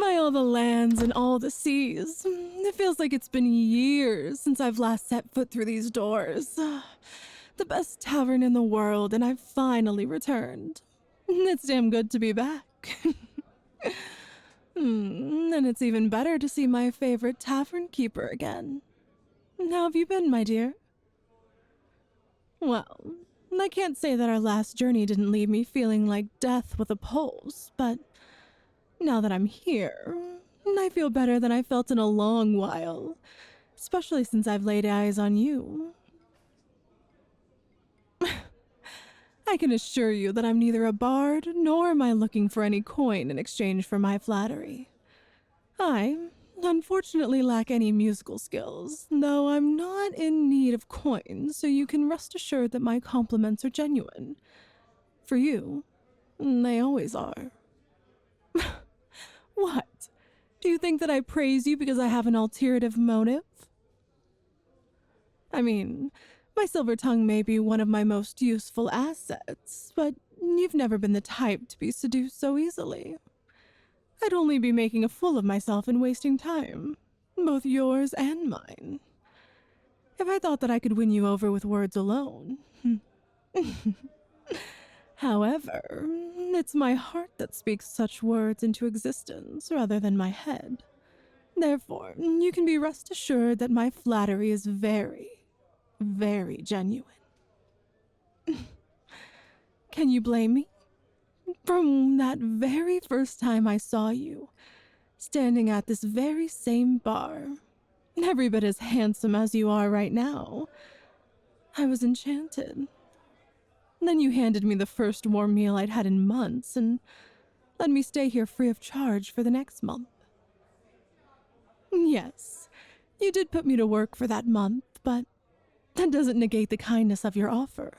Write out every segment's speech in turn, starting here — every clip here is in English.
By all the lands and all the seas, it feels like it's been years since I've last set foot through these doors. The best tavern in the world, and I've finally returned. It's damn good to be back. And it's even better to see my favorite tavern keeper again. How have you been, my dear? Well, I can't say that our last journey didn't leave me feeling like death with a pulse, but now that I'm here, I feel better than I felt in a long while, especially since I've laid eyes on you. I can assure you that I'm neither a bard nor am I looking for any coin in exchange for my flattery. I, unfortunately, lack any musical skills, though I'm not in need of coins, so you can rest assured that my compliments are genuine. For you, they always are. What? Do you think that I praise you because I have an ulterior motive? I mean, my silver tongue may be one of my most useful assets, but you've never been the type to be seduced so easily. I'd only be making a fool of myself and wasting time, both yours and mine, if I thought that I could win you over with words alone. However, it's my heart that speaks such words into existence rather than my head. Therefore, you can be rest assured that my flattery is very, very genuine. Can you blame me? From that very first time I saw you, standing at this very same bar, every bit as handsome as you are right now, I was enchanted. Then you handed me the first warm meal I'd had in months and let me stay here free of charge for the next month. Yes, you did put me to work for that month, but that doesn't negate the kindness of your offer.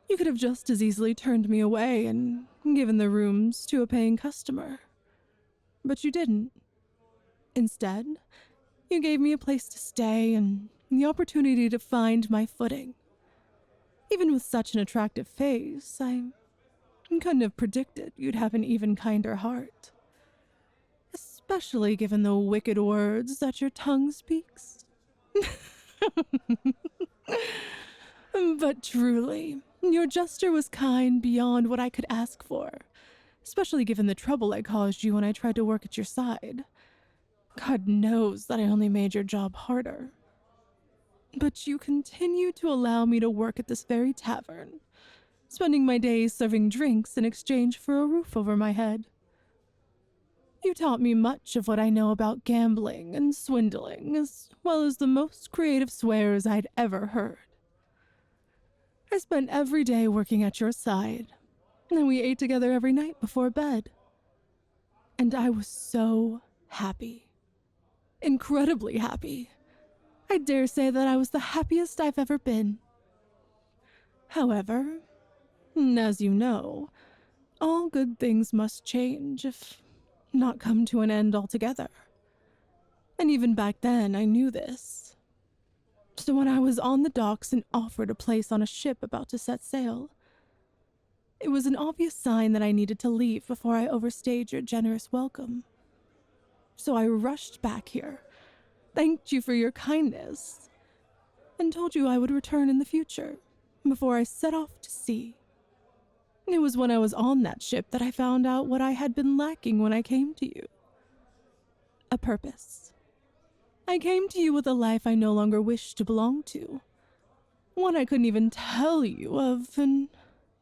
You could have just as easily turned me away and given the rooms to a paying customer. But you didn't. Instead, you gave me a place to stay and the opportunity to find my footing. Even with such an attractive face, I couldn't have predicted you'd have an even kinder heart. Especially given the wicked words that your tongue speaks. But truly, your gesture was kind beyond what I could ask for, especially given the trouble I caused you when I tried to work at your side. God knows that I only made your job harder. But you continue to allow me to work at this very tavern, spending my days serving drinks in exchange for a roof over my head. You taught me much of what I know about gambling and swindling, as well as the most creative swears I'd ever heard. I spent every day working at your side, and we ate together every night before bed. And I was so happy. Incredibly happy. I dare say that I was the happiest I've ever been. However, as you know, all good things must change, if not come to an end altogether. And even back then, I knew this. So when I was on the docks and offered a place on a ship about to set sail, it was an obvious sign that I needed to leave before I overstayed your generous welcome. So I rushed back here, thanked you for your kindness, and told you I would return in the future, before I set off to sea. It was when I was on that ship that I found out what I had been lacking when I came to you. A purpose. I came to you with a life I no longer wished to belong to. One I couldn't even tell you of, and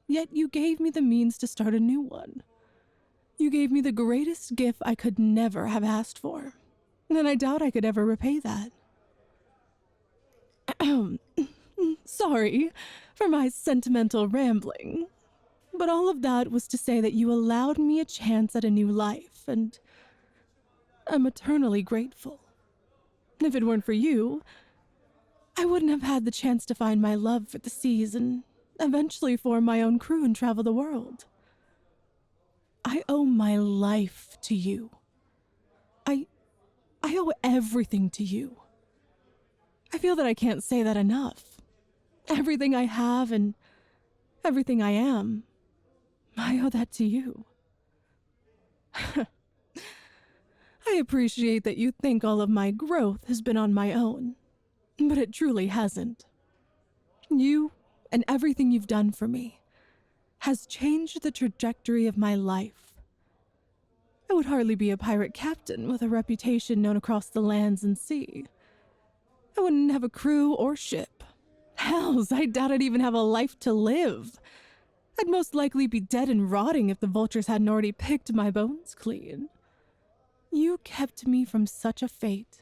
yet you gave me the means to start a new one. You gave me the greatest gift I could never have asked for, and I doubt I could ever repay that. Sorry for my sentimental rambling, but all of that was to say that you allowed me a chance at a new life, and I'm eternally grateful. If it weren't for you, I wouldn't have had the chance to find my love for the seas and eventually form my own crew and travel the world. I owe my life to you. I owe everything to you. I feel that I can't say that enough. Everything I have and everything I am, I owe that to you. I appreciate that you think all of my growth has been on my own, but it truly hasn't. You and everything you've done for me has changed the trajectory of my life. I would hardly be a pirate captain with a reputation known across the lands and sea. I wouldn't have a crew or ship. Hells, I doubt I'd even have a life to live. I'd most likely be dead and rotting if the vultures hadn't already picked my bones clean. You kept me from such a fate.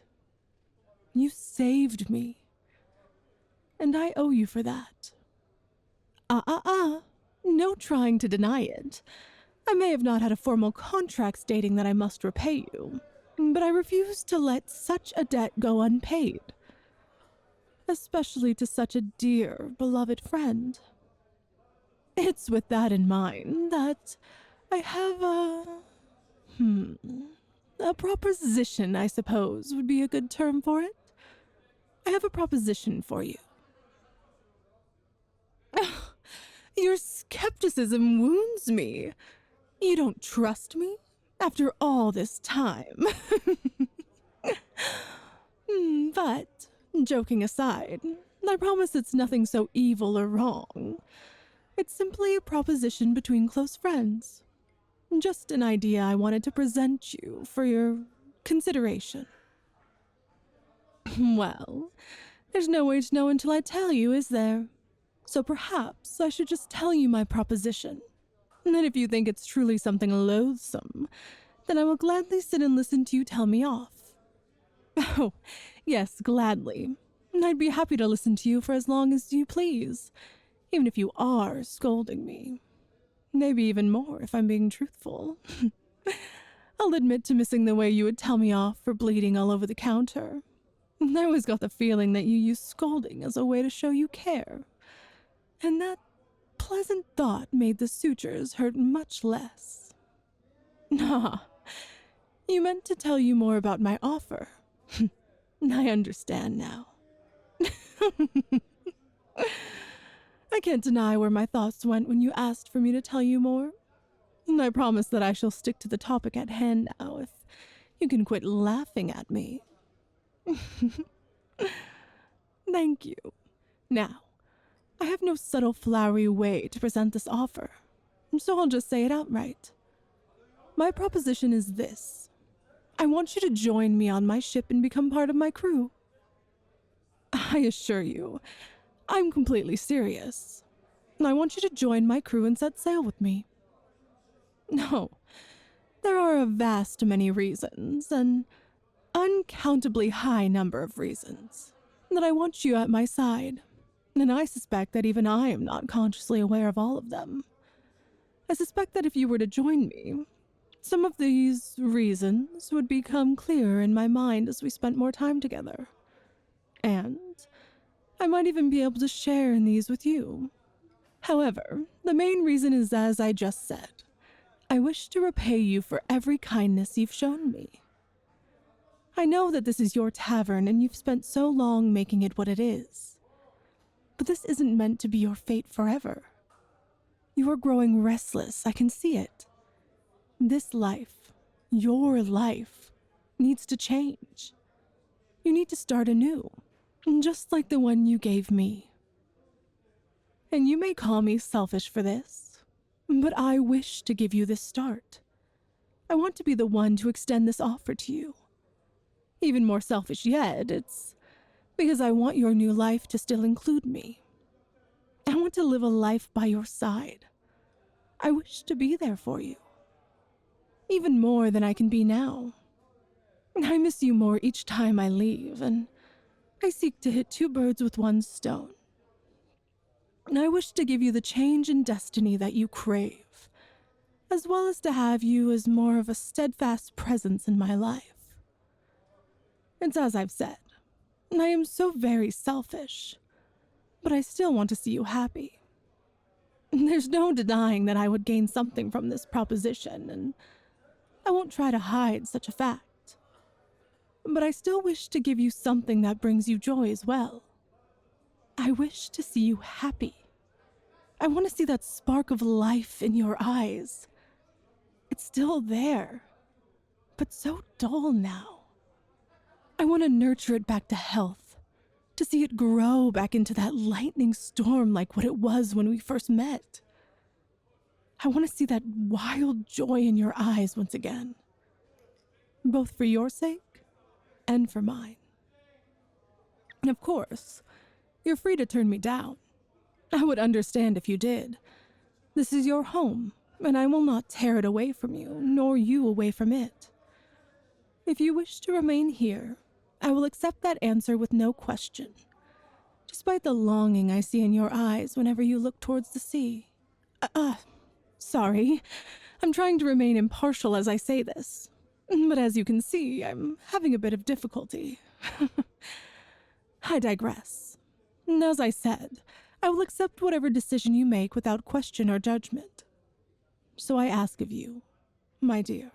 You saved me. And I owe you for that. No trying to deny it. I may have not had a formal contract stating that I must repay you, but I refuse to let such a debt go unpaid. Especially to such a dear, beloved friend. It's with that in mind that I have a proposition, I suppose, would be a good term for it. I have a proposition for you. Your skepticism wounds me. You don't trust me after all this time. But, joking aside, I promise it's nothing so evil or wrong. It's simply a proposition between close friends. Just an idea I wanted to present you for your consideration. Well, there's no way to know until I tell you, is there? So perhaps I should just tell you my proposition. And then if you think it's truly something loathsome, then I will gladly sit and listen to you tell me off. Oh, yes, gladly. I'd be happy to listen to you for as long as you please, even if you are scolding me. Maybe even more if I'm being truthful. I'll admit to missing the way you would tell me off for bleeding all over the counter. I always got the feeling that you used scolding as a way to show you care. And that pleasant thought made the sutures hurt much less. Ah, you meant to tell you more about my offer. I understand now. I can't deny where my thoughts went when you asked for me to tell you more. And I promise that I shall stick to the topic at hand now if you can quit laughing at me. Thank you. Now, I have no subtle flowery way to present this offer, so I'll just say it outright. My proposition is this. I want you to join me on my ship and become part of my crew. I assure you, I'm completely serious. I want you to join my crew and set sail with me. No, there are a vast many reasons, an uncountably high number of reasons, that I want you at my side, and I suspect that even I am not consciously aware of all of them. I suspect that if you were to join me, some of these reasons would become clearer in my mind as we spent more time together. And I might even be able to share in these with you. However, the main reason is as I just said. I wish to repay you for every kindness you've shown me. I know that this is your tavern and you've spent so long making it what it is. But this isn't meant to be your fate forever. You are growing restless, I can see it. This life, your life, needs to change. You need to start anew, just like the one you gave me. And you may call me selfish for this, but I wish to give you this start. I want to be the one to extend this offer to you. Even more selfish yet, it's because I want your new life to still include me. I want to live a life by your side. I wish to be there for you. Even more than I can be now. I miss you more each time I leave, and I seek to hit two birds with one stone. I wish to give you the change in destiny that you crave, as well as to have you as more of a steadfast presence in my life. It's as I've said, I am so very selfish, but I still want to see you happy. There's no denying that I would gain something from this proposition, and I won't try to hide such a fact. But I still wish to give you something that brings you joy as well. I wish to see you happy. I want to see that spark of life in your eyes. It's still there, but so dull now. I want to nurture it back to health, to see it grow back into that lightning storm like what it was when we first met. I want to see that wild joy in your eyes once again, both for your sake and for mine. And of course, you're free to turn me down. I would understand if you did. This is your home, and I will not tear it away from you, nor you away from it. If you wish to remain here, I will accept that answer with no question, despite the longing I see in your eyes whenever you look towards the sea. Sorry, I'm trying to remain impartial as I say this, but as you can see, I'm having a bit of difficulty. I digress. And as I said, I will accept whatever decision you make without question or judgment. So I ask of you, my dear,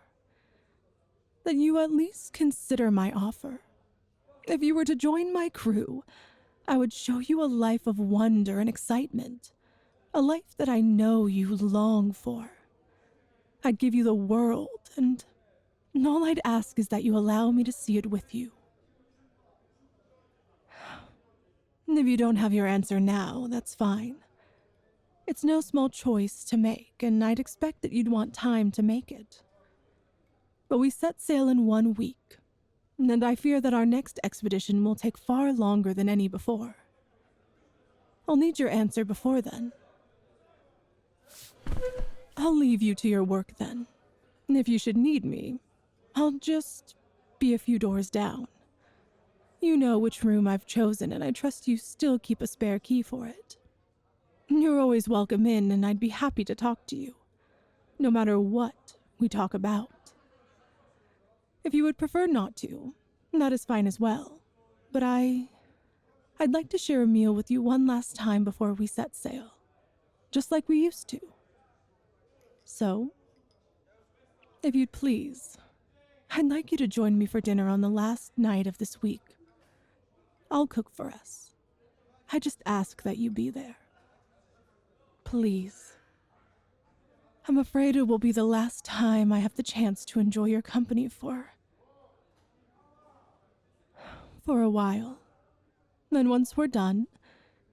that you at least consider my offer. If you were to join my crew, I would show you a life of wonder and excitement, a life that I know you long for. I'd give you the world, and all I'd ask is that you allow me to see it with you. If you don't have your answer now, that's fine. It's no small choice to make, and I'd expect that you'd want time to make it. But we set sail in 1 week, and I fear that our next expedition will take far longer than any before. I'll need your answer before then. I'll leave you to your work then. And if you should need me, I'll just be a few doors down. You know which room I've chosen, and I trust you still keep a spare key for it. You're always welcome in, and I'd be happy to talk to you, no matter what we talk about. If you would prefer not to, that is fine as well, but I'd like to share a meal with you one last time before we set sail, just like we used to. So, if you'd please, I'd like you to join me for dinner on the last night of this week. I'll cook for us. I just ask that you be there. Please. I'm afraid it will be the last time I have the chance to enjoy your company for a while. Then once we're done,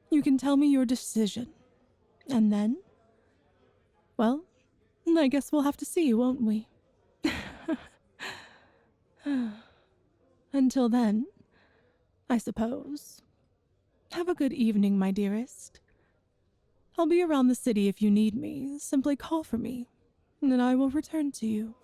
you can tell me your decision. And then, well, I guess we'll have to see, won't we? Until then, I suppose. Have a good evening, my dearest. I'll be around the city if you need me. Simply call for me, and I will return to you.